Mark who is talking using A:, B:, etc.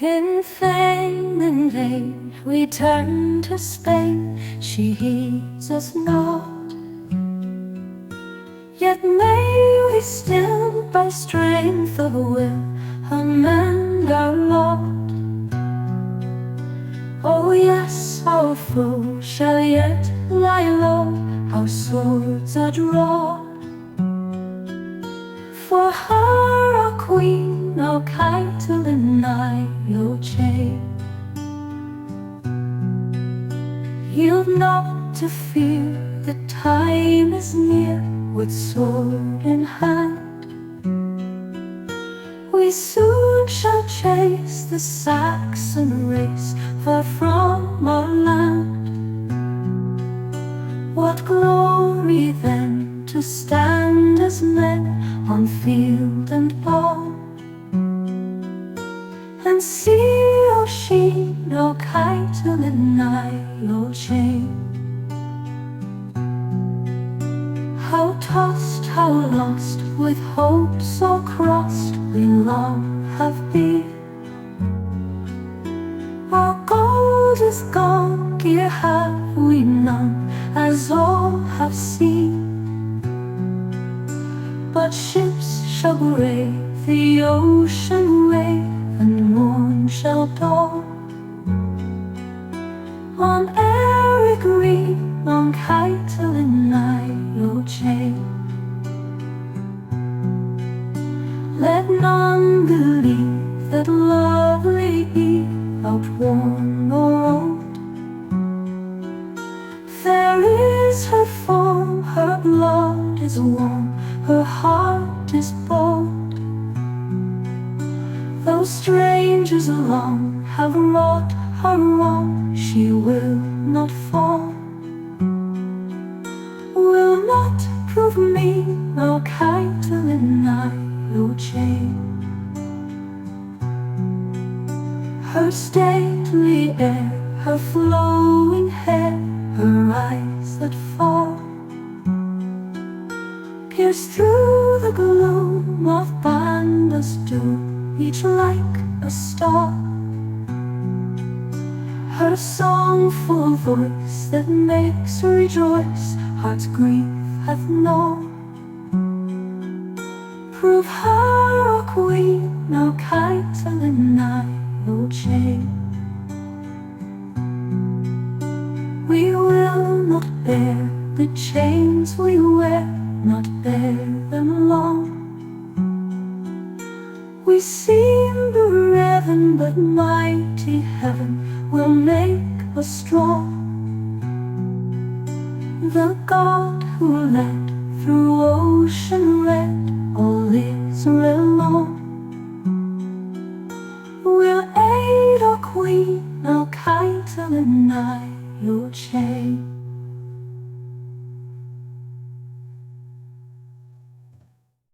A: In vain, in vain, we turn to Spain, she heeds us not. Yet may we still, by strength of will, amend our lot. Oh yes, our foe shall yet lie low, our swords are drawn. For her, our queen, our Kathleen Ni Houlahan. Yield not to fear, the time is near, with sword in hand. We soon shall chase the Saxon race far from our land. What glory then to stand as men on field and pond, and see, oh she, no Kathleen Ni Houlahan. How tossed, how lost, with hopes so crossed, we long have been. Our gold is gone, gear have we none, as all have seen. But ships shall brave the ocean wave, and morn shall dawn. On airy green, on Kathleen Ni Houlahan. Let none believe that lovely Eve outworn or old. Fair is her form, her blood is warm, her heart is bold. Though strangers along have wrought her wrong, she will not fall, will not prove me, no Kathleen Ni Houlahan. Her stately air, her flowing hair, her eyes that fall, pierce through the gloom of bandless doom, each like a star. Her songful voice that makes rejoice heart's grief hath known. Prove her our queen, no Kathleen Ni Houlahan. We will not bear the chains we wear, not bear them long. We seem bereaved, but mighty heaven will make us strong. The God who led through ocean red all Israel long, will aid our queen, our Kathleen Ni Houlahan.